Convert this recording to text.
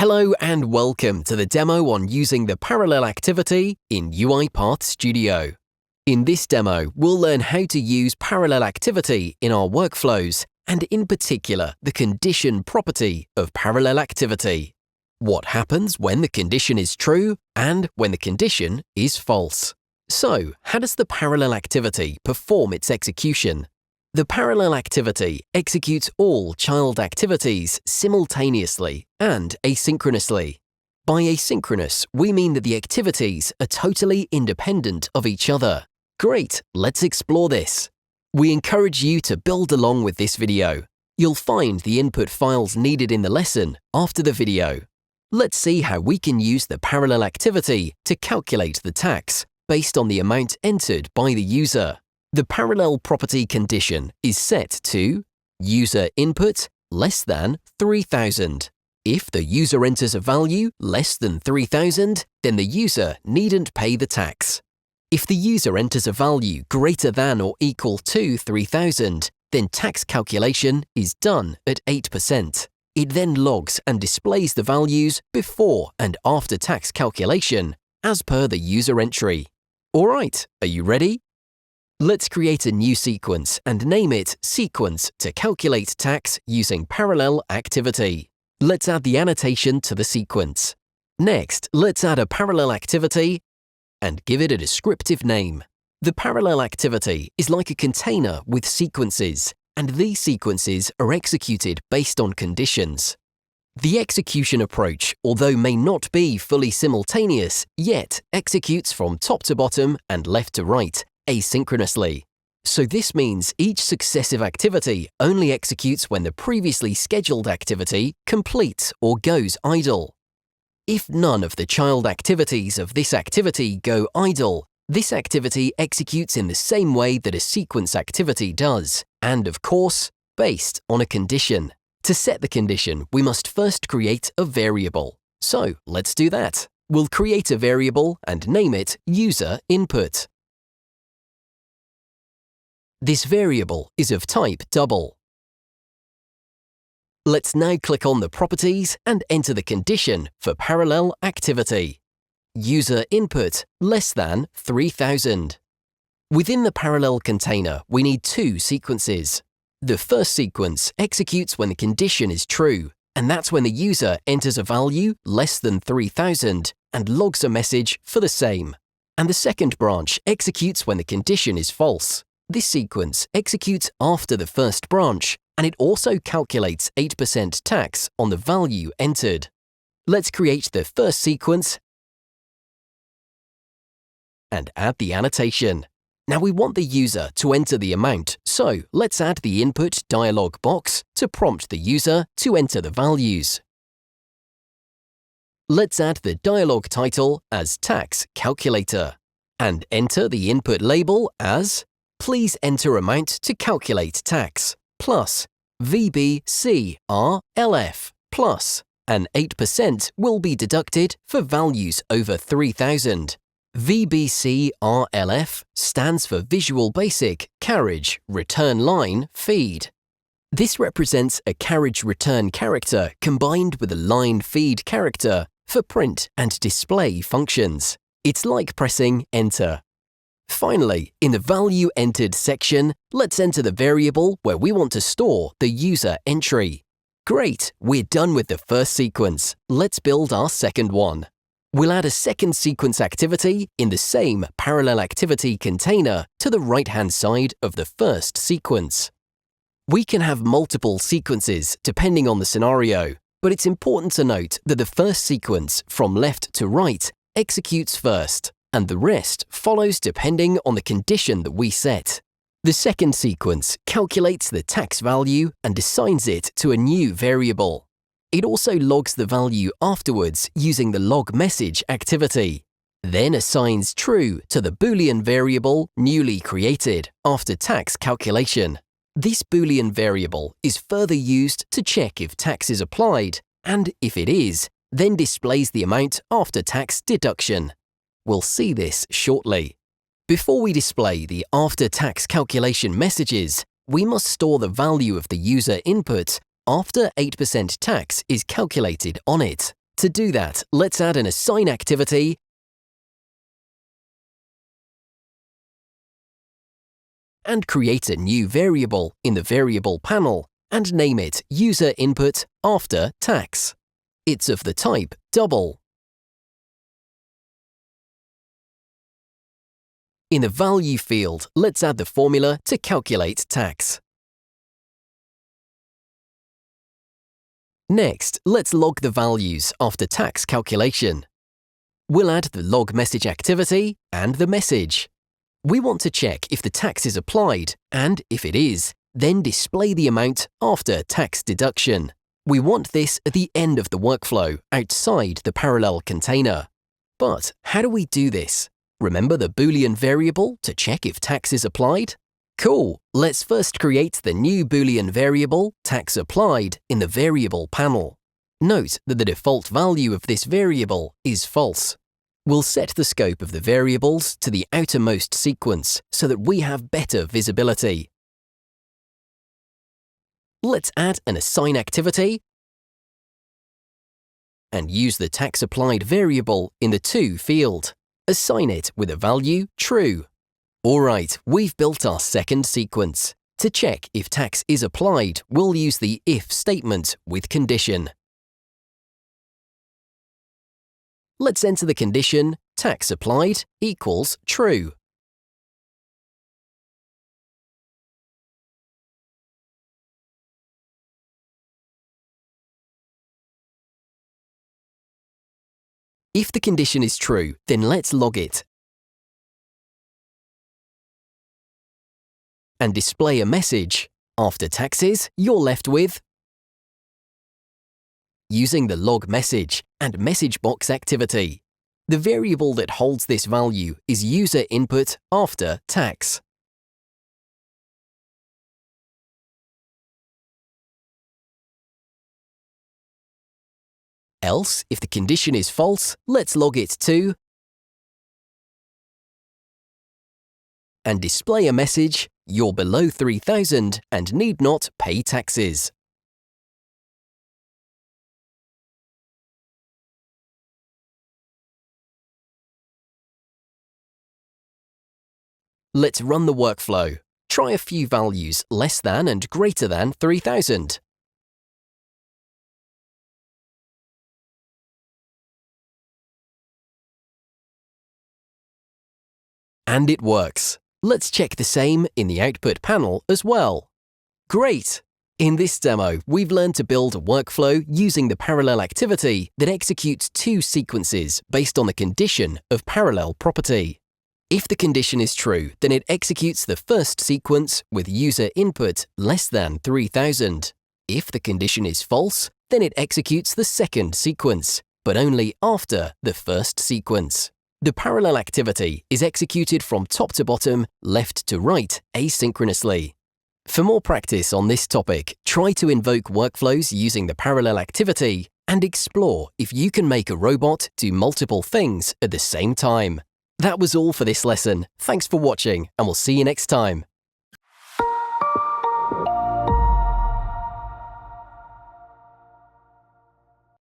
Hello and welcome to the demo on using the parallel activity in UiPath Studio. In this demo, we'll learn how to use parallel activity in our workflows and in particular the condition property of parallel activity. What happens when the condition is true and when the condition is false. So, how does the parallel activity perform its execution? The parallel activity executes all child activities simultaneously and asynchronously. By asynchronous, we mean that the activities are totally independent of each other. Great, let's explore this. We encourage you to build along with this video. You'll find the input files needed in the lesson after the video. Let's see how we can use the parallel activity to calculate the tax based on the amount entered by the user. The parallel property condition is set to user input less than 3,000. If the user enters a value less than 3,000, then the user needn't pay the tax. If the user enters a value greater than or equal to 3,000, then tax calculation is done at 8%. It then logs and displays the values before and after tax calculation as per the user entry. Alright, are you ready? Let's create a new sequence and name it Sequence to calculate tax using parallel activity. Let's add the annotation to the sequence. Next, let's add a parallel activity and give it a descriptive name. The parallel activity is like a container with sequences, and these sequences are executed based on conditions. The execution approach, although may not be fully simultaneous, yet executes from top to bottom and left to right, asynchronously. So this means each successive activity only executes when the previously scheduled activity completes or goes idle. If none of the child activities of this activity go idle, this activity executes in the same way that a sequence activity does, and of course, based on a condition. To set the condition, we must first create a variable. So let's do that. We'll create a variable and name it user input. This variable is of type double. Let's now click on the properties and enter the condition for parallel activity. User input less than 3,000. Within the parallel container, we need two sequences. The first sequence executes when the condition is true, and that's when the user enters a value less than 3,000 and logs a message for the same. And the second branch executes when the condition is false. This sequence executes after the first branch, and it also calculates 8% tax on the value entered. Let's create the first sequence and add the annotation. Now we want the user to enter the amount, so let's add the input dialog box to prompt the user to enter the values. Let's add the dialog title as Tax Calculator and enter the input label as Please enter amount to calculate tax, plus VBCRLF, plus, and 8% will be deducted for values over 3,000. VBCRLF stands for Visual Basic Carriage Return Line Feed. This represents a carriage return character combined with a line feed character for print and display functions. It's like pressing Enter. Finally, in the Value Entered section, let's enter the variable where we want to store the user entry. Great, we're done with the first sequence. Let's build our second one. We'll add a second sequence activity in the same parallel activity container to the right-hand side of the first sequence. We can have multiple sequences depending on the scenario, but it's important to note that the first sequence from left to right executes first, and the rest follows depending on the condition that we set. The second sequence calculates the tax value and assigns it to a new variable. It also logs the value afterwards using the log message activity, then assigns true to the Boolean variable newly created after tax calculation. This Boolean variable is further used to check if tax is applied, and if it is, then displays the amount after tax deduction. We'll see this shortly. Before we display the after-tax calculation messages, we must store the value of the user input after 8% tax is calculated on it. To do that, let's add an assign activity and create a new variable in the variable panel and name it user input after tax. It's of the type double. In the value field, let's add the formula to calculate tax. Next, let's log the values after tax calculation. We'll add the log message activity and the message. We want to check if the tax is applied, and if it is, then display the amount after tax deduction. We want this at the end of the workflow, outside the parallel container. But how do we do this? Remember the Boolean variable to check if tax is applied? Cool! Let's first create the new Boolean variable, tax applied, in the variable panel. Note that the default value of this variable is false. We'll set the scope of the variables to the outermost sequence so that we have better visibility. Let's add an assign activity and use the tax applied variable in the to field. Assign it with a value true. Alright, we've built our second sequence. To check if tax is applied, we'll use the if statement with condition. Let's enter the condition tax applied equals true. If the condition is true, then let's log it and display a message. After taxes, you're left with using the log message and message box activity. The variable that holds this value is user input after tax. Else, if the condition is false, let's log it to and display a message, you're below 3,000 and need not pay taxes. Let's run the workflow. Try a few values less than and greater than 3,000. And it works. Let's check the same in the output panel as well. Great! In this demo, we've learned to build a workflow using the parallel activity that executes two sequences based on the condition of parallel property. If the condition is true, then it executes the first sequence with user input less than 3,000. If the condition is false, then it executes the second sequence, but only after the first sequence. The parallel activity is executed from top to bottom, left to right, asynchronously. For more practice on this topic, try to invoke workflows using the parallel activity and explore if you can make a robot do multiple things at the same time. That was all for this lesson. Thanks for watching, and we'll see you next time.